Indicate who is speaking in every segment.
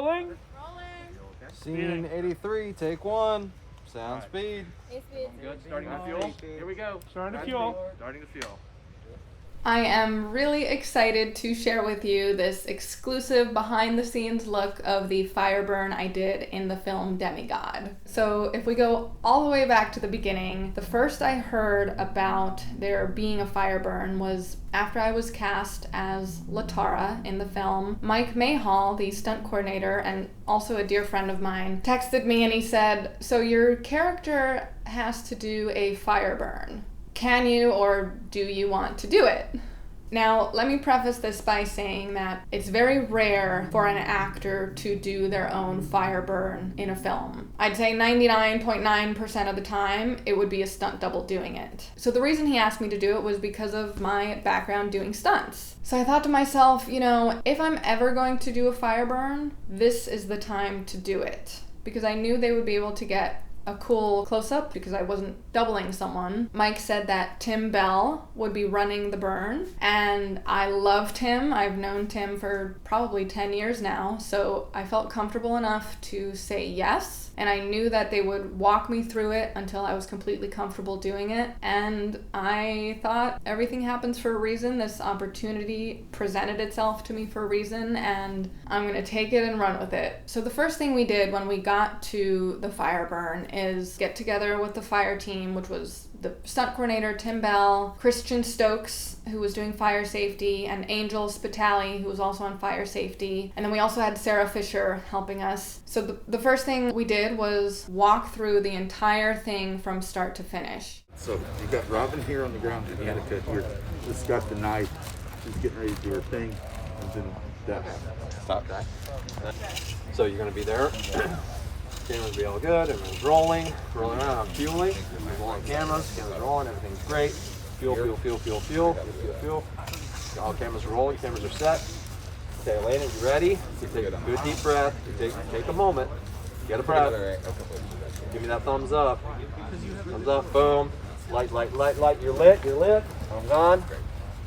Speaker 1: Rolling.
Speaker 2: Scene 83, take one. Sound speed.
Speaker 1: Good. Starting to fuel. Here we go. Starting to fuel. Starting to fuel.
Speaker 3: I am really excited to share with you this exclusive behind-the-scenes look of the fire burn I did in the film Demigod. So if we go all the way back to the beginning, the first I heard about there being a fire burn was after I was cast as Latara in the film. Mike Mayhall, the stunt coordinator and also a dear friend of mine, texted me and he said, "So your character has to do a fire burn. Can you or do you want to do it?" Now, let me preface this by saying that it's very rare for an actor to do their own fire burn in a film. I'd say 99.9% of the time, it would be a stunt double doing it. So the reason he asked me to do it was because of my background doing stunts. So I thought to myself, if I'm ever going to do a fire burn, this is the time to do it. Because I knew they would be able to get a cool close-up because I wasn't doubling someone. Mike said that Tim Bell would be running the burn, and I loved Tim. I've known Tim for probably 10 years now, so I felt comfortable enough to say yes, and I knew that they would walk me through it until I was completely comfortable doing it, and I thought everything happens for a reason. This opportunity presented itself to me for a reason, and I'm gonna take it and run with it. So the first thing we did when we got to the fire burn is get together with the fire team, which was the stunt coordinator, Tim Bell, Christian Stokes, who was doing fire safety, and Angel Spitali, who was also on fire safety. And then we also had Sarah Fisher helping us. So the first thing we did was walk through the entire thing from start to finish.
Speaker 4: So you got Robin here on the ground, and Annika here. Just got the knife. She's getting ready to do her thing. And then that happens.
Speaker 2: Stop. So you're going to be there. Camera's be all good, everything's rolling around, I'm fueling, I'm rolling camera's rolling, everything's great. Fuel. All cameras are rolling, cameras are set. Okay, Elena, you ready? You take a good deep breath, take a moment, get a breath. Give me that thumbs up. Thumbs up, boom. Light, you're lit. I'm gone.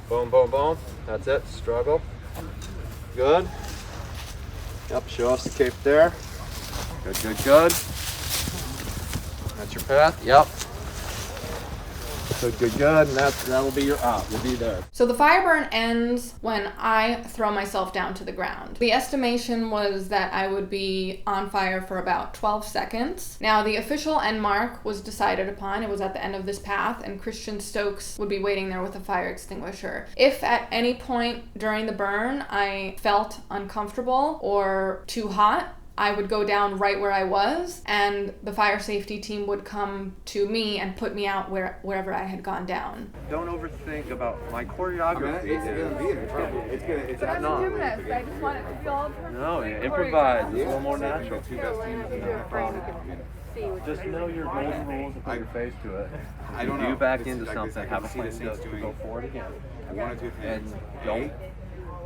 Speaker 2: Boom. That's it, struggle. Good. Yep, show us the cape there. Good. That's your path. Yep. Good. And that'll be your out. You'll be there.
Speaker 3: So the fire burn ends when I throw myself down to the ground. The estimation was that I would be on fire for about 12 seconds. Now the official end mark was decided upon. It was at the end of this path, and Christian Stokes would be waiting there with a fire extinguisher. If at any point during the burn I felt uncomfortable or too hot, I would go down right where I was, and the fire safety team would come to me and put me out wherever I had gone down.
Speaker 2: Don't overthink about my choreography.
Speaker 4: It's gonna be in trouble. It's
Speaker 3: But I'm a gymnast. I just want it to feel
Speaker 2: No, improvise. It's a little more natural.
Speaker 4: Two best teams in the
Speaker 2: Just know your golden rules and put your face to it.
Speaker 4: I don't know.
Speaker 2: You back
Speaker 4: It's
Speaker 2: into
Speaker 4: like
Speaker 2: something,
Speaker 4: this, I
Speaker 2: have a
Speaker 4: can see
Speaker 2: plan
Speaker 4: the
Speaker 2: to
Speaker 4: Saints doing
Speaker 2: go forward again.
Speaker 4: one or two
Speaker 2: And
Speaker 4: things.
Speaker 2: don't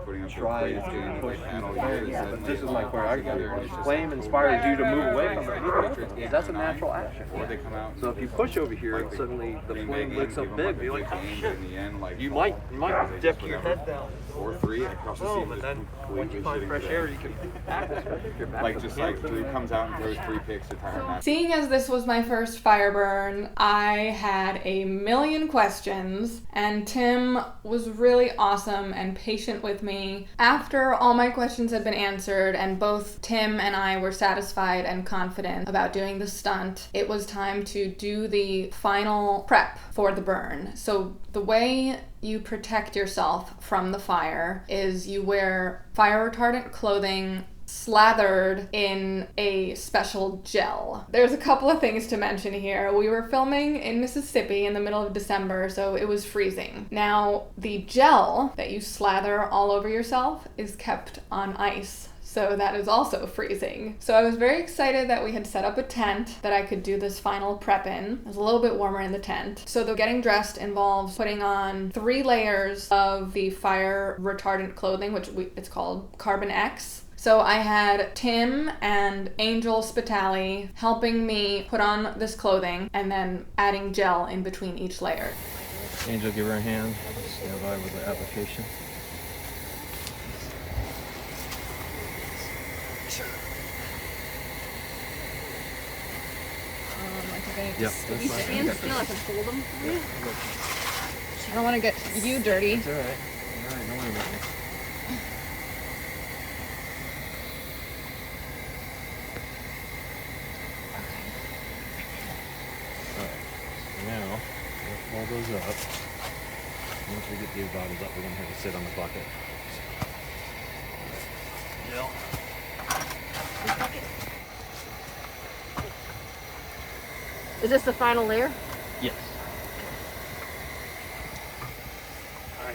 Speaker 4: Putting up
Speaker 2: try
Speaker 4: the
Speaker 2: to
Speaker 4: plate,
Speaker 2: push
Speaker 4: panel,
Speaker 2: but this is my choreography. Flame inspires you to move away from it. Because that's a natural action.
Speaker 4: Or they come out.
Speaker 2: So if you push over here, suddenly the flame looks up big. You're like,
Speaker 4: in the end, like
Speaker 2: you might dip your head down.
Speaker 4: 4-3 across the
Speaker 2: Boom,
Speaker 4: seam.
Speaker 2: and then once you find fresh air, you can
Speaker 4: Drew comes out and throws 3 picks to tire match.
Speaker 3: Seeing as this was my first fire burn, I had a million questions, and Tim was really awesome and patient with me. After all my questions had been answered and both Tim and I were satisfied and confident about doing the stunt, it was time to do the final prep for the burn. So the way you protect yourself from the fire is you wear fire retardant clothing slathered in a special gel. There's a couple of things to mention here. We were filming in Mississippi in the middle of December, so it was freezing. Now, the gel that you slather all over yourself is kept on ice. So that is also freezing. So I was very excited that we had set up a tent that I could do this final prep in. It was a little bit warmer in the tent. So the getting dressed involves putting on 3 layers of the fire retardant clothing, which it's called Carbon X. So I had Tim and Angel Spitali helping me put on this clothing and then adding gel in between each layer.
Speaker 2: Angel, give her a hand. Stand by with the application.
Speaker 3: I think I need to
Speaker 2: Yep,
Speaker 3: squeeze
Speaker 2: that's
Speaker 3: it
Speaker 2: fine.
Speaker 3: in.
Speaker 2: Okay.
Speaker 3: Feel like I can hold them. I don't want to get you dirty.
Speaker 2: It's alright. Alright, don't worry about it. Alright, so now, let's pull those up. Once we get these bottoms up, we're going to have to sit on the bucket. Jill.
Speaker 5: Is this the final layer?
Speaker 2: Yes.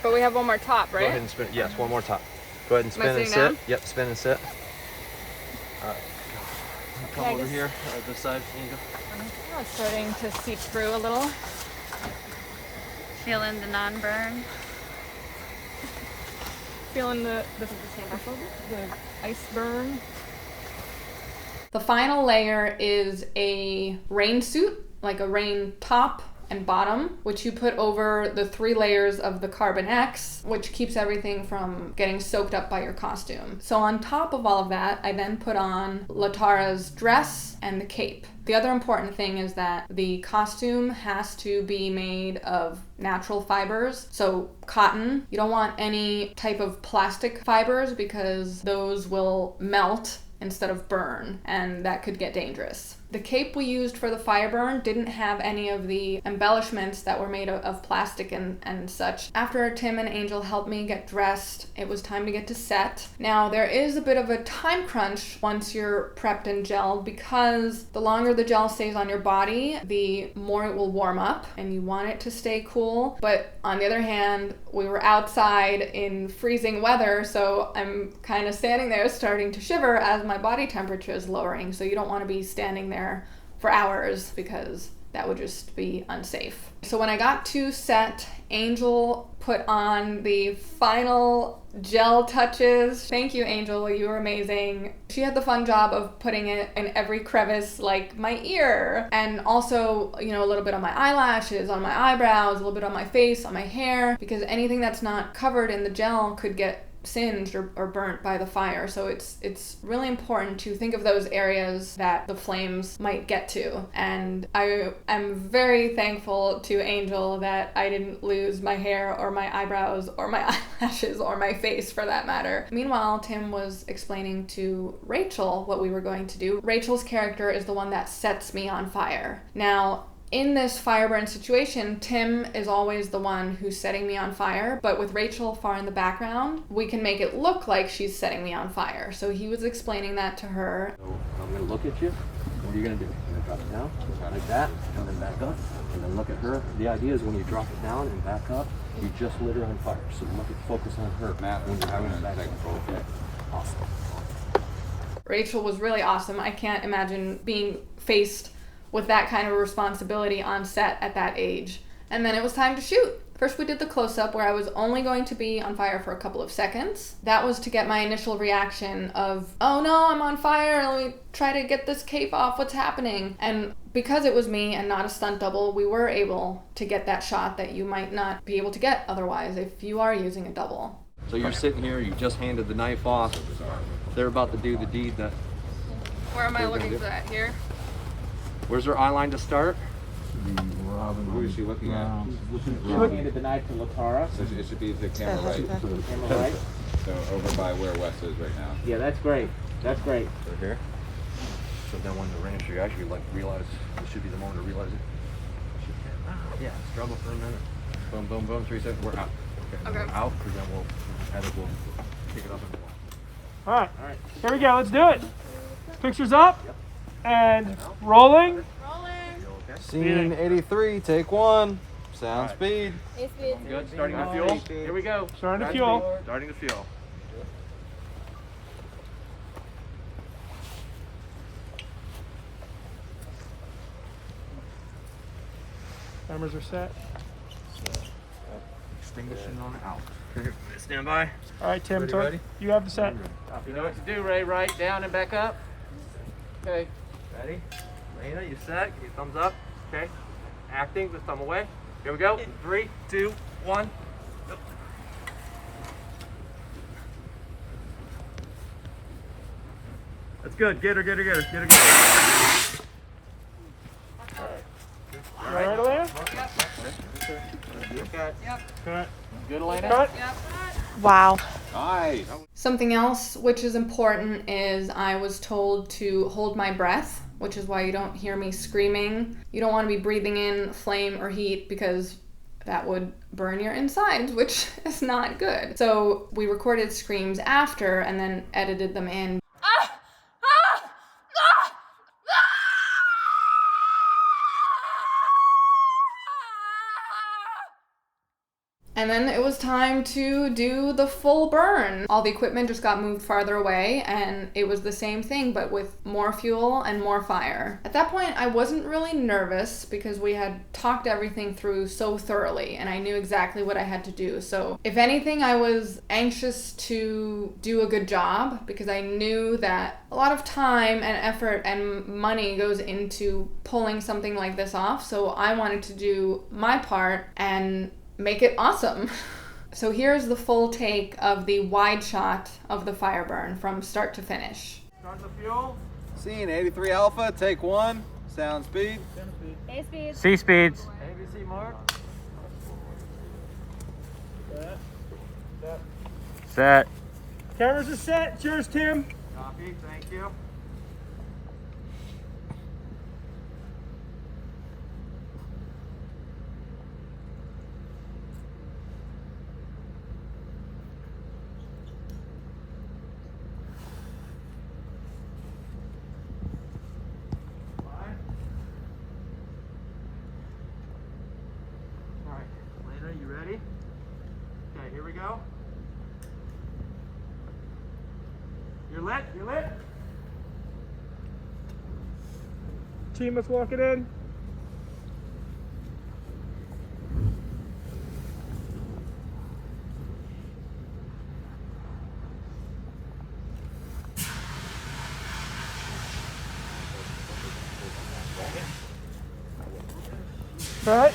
Speaker 3: But we have one more top,
Speaker 2: Go ahead
Speaker 3: right?
Speaker 2: and spin. Yes, one more time. Go ahead and
Speaker 3: Am I
Speaker 2: spin and
Speaker 3: sitting
Speaker 2: sit.
Speaker 3: down?
Speaker 2: Yep, spin and sit. Alright. Come
Speaker 3: I
Speaker 2: over
Speaker 3: guess-
Speaker 2: here, this side, Angel.
Speaker 3: Oh, it's starting to seep through a little.
Speaker 5: Feeling the non-burn.
Speaker 3: Feeling the ice burn. The final layer is a rain suit, like a rain top and bottom, which you put over the 3 layers of the Carbon X, which keeps everything from getting soaked up by your costume. So on top of all of that, I then put on Latara's dress and the cape. The other important thing is that the costume has to be made of natural fibers, so cotton. You don't want any type of plastic fibers because those will melt instead of burn, and that could get dangerous. The cape we used for the fire burn didn't have any of the embellishments that were made of plastic and such. After Tim and Angel helped me get dressed, it was time to get to set. Now, there is a bit of a time crunch once you're prepped and gelled because the longer the gel stays on your body, the more it will warm up, and you want it to stay cool. But on the other hand, we were outside in freezing weather, so I'm kind of standing there starting to shiver as my body temperature is lowering, so you don't want to be standing there for hours because that would just be unsafe. So when I got to set, Angel put on the final gel touches. Thank you, Angel, you were amazing. She had the fun job of putting it in every crevice, like my ear, and also, you know, a little bit on my eyelashes, on my eyebrows, a little bit on my face, on my hair, because anything that's not covered in the gel could get singed or burnt by the fire. So it's really important to think of those areas that the flames might get to. And I am very thankful to Angel that I didn't lose my hair or my eyebrows or my eyelashes or my face for that matter. Meanwhile, Tim was explaining to Rachel what we were going to do. Rachel's character is the one that sets me on fire. Now, in this fire burn situation, Tim is always the one who's setting me on fire, but with Rachel far in the background, we can make it look like she's setting me on fire. So he was explaining that to her.
Speaker 2: So I'm going to look at you. What are you going to do? You're going to drop it down, like that, and then back up, and then look at her. The idea is when you drop it down and back up, you just lit her on fire. So focus on her.
Speaker 6: Matt,
Speaker 2: when you're having
Speaker 6: I'm
Speaker 2: back
Speaker 6: gonna take
Speaker 2: up. Okay. Awesome.
Speaker 3: Rachel was really awesome. I can't imagine being faced with that kind of responsibility on set at that age. And then it was time to shoot. First we did the close-up where I was only going to be on fire for a couple of seconds. That was to get my initial reaction of, oh no, I'm on fire, let me try to get this cape off, what's happening? And because it was me and not a stunt double, we were able to get that shot that you might not be able to get otherwise if you are using a double.
Speaker 2: So you're sitting here, you just handed the knife off. They're about to do the deed that...
Speaker 3: Where am I looking for that? Here?
Speaker 2: Where's her eye line to start?
Speaker 6: Who is she looking at?
Speaker 1: She handed the knife to Latara.
Speaker 6: So it should be the camera right.
Speaker 1: Camera right?
Speaker 6: So over by where Wes is right now.
Speaker 1: Yeah, that's great. That's great.
Speaker 2: Right here. So then when the ranch, you actually like realize, this should be the moment to realize it. Yeah, struggle for a minute. Boom, boom, boom, 3 seconds, we're out. Okay.
Speaker 3: Okay.
Speaker 2: We're out, because then we'll kick it up and go.
Speaker 1: All right. Here we go. Let's do it. Pictures up. And rolling.
Speaker 2: Scene 83, take 1. Sound speed.
Speaker 1: Good. Starting to fuel. Here we go. Starting to fuel.
Speaker 2: Starting to fuel.
Speaker 1: Cameras are set.
Speaker 2: Extinguishing on out. Stand by.
Speaker 1: All right, Tim.
Speaker 2: Ready?
Speaker 1: You have the set.
Speaker 7: You know what to do, Ray. Right down and back up. Okay.
Speaker 2: Ready? Lena, you set? Give thumbs up. Okay. Acting, this thumb away. Here we go. 3, 2, 1. Yep.
Speaker 1: That's good. Get her, get her, get her, get her, get her. All right, Elena? Cut.
Speaker 7: Good, Elena?
Speaker 1: Cut.
Speaker 8: Wow.
Speaker 6: Nice.
Speaker 3: Something else which is important is I was told to hold my breath, which is why you don't hear me screaming. You don't want to be breathing in flame or heat because that would burn your insides, which is not good. So we recorded screams after and then edited them in. And then it was time to do the full burn. All the equipment just got moved farther away and it was the same thing but with more fuel and more fire. At that point I wasn't really nervous because we had talked everything through so thoroughly and I knew exactly what I had to do. So if anything, I was anxious to do a good job because I knew that a lot of time and effort and money goes into pulling something like this off. So I wanted to do my part and make it awesome. So here's the full take of the wide shot of the fire burn from start to finish.
Speaker 1: Start the fuel.
Speaker 2: Scene 83 Alpha, take 1. Sound speed.
Speaker 5: A speed.
Speaker 7: C speeds.
Speaker 1: ABC mark.
Speaker 7: Set.
Speaker 1: Cameras are set. Cheers, Tim.
Speaker 2: Copy, thank you.
Speaker 1: All right, Lena, you ready? Okay, here we go. You're lit, you're lit. Team, let's walk it in. All right.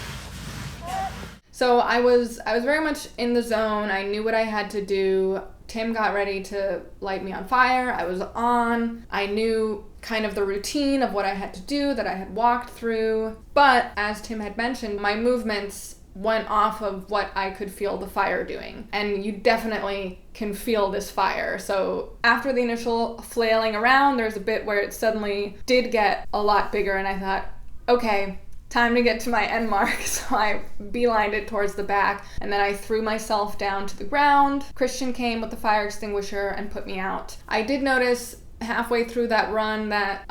Speaker 3: So I was very much in the zone. I knew what I had to do. Tim got ready to light me on fire. I was on. I knew kind of the routine of what I had to do that I had walked through. But as Tim had mentioned, my movements went off of what I could feel the fire doing. And you definitely can feel this fire. So after the initial flailing around, there's a bit where it suddenly did get a lot bigger and I thought, okay, time to get to my end mark. So I beelined it towards the back and then I threw myself down to the ground. Christian came with the fire extinguisher and put me out. I did notice halfway through that run that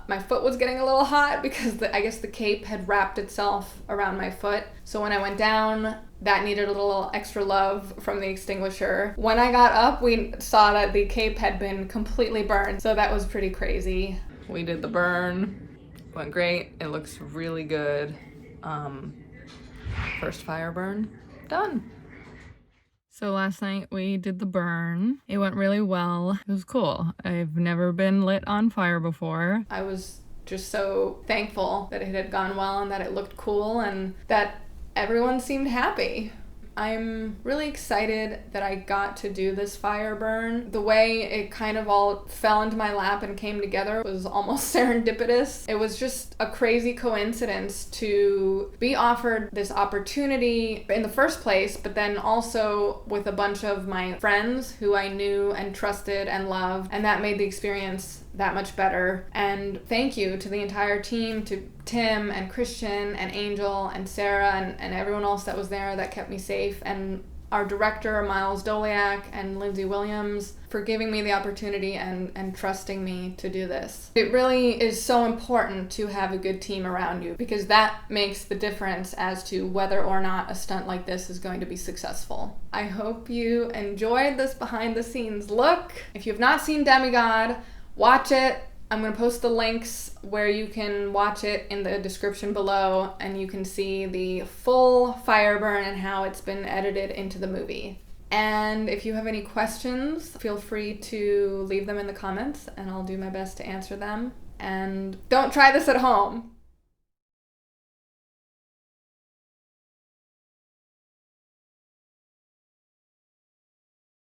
Speaker 3: my foot was getting a little hot because I guess the cape had wrapped itself around my foot. So when I went down, that needed a little extra love from the extinguisher. When I got up, we saw that the cape had been completely burned. So that was pretty crazy. We did the burn. Went great. It looks really good. First fire burn done. So last night we did the burn. It went really well. It was cool. I've never been lit on fire before. I was just so thankful that it had gone well and that it looked cool and that everyone seemed happy. I'm really excited that I got to do this fire burn. The way it kind of all fell into my lap and came together was almost serendipitous. It was just a crazy coincidence to be offered this opportunity in the first place, but then also with a bunch of my friends who I knew and trusted and loved, and that made the experience that much better. And thank you to the entire team, to Tim and Christian and Angel and Sarah and everyone else that was there that kept me safe, and our director Miles Doliak and Lindsay Williams for giving me the opportunity and trusting me to do this. It really is so important to have a good team around you because that makes the difference as to whether or not a stunt like this is going to be successful. I hope you enjoyed this behind the scenes look. If you've not seen Demigod, watch it. I'm going to post the links where you can watch it in the description below, and you can see the full fire burn and how it's been edited into the movie. And if you have any questions, feel free to leave them in the comments and I'll do my best to answer them. And don't try this at home.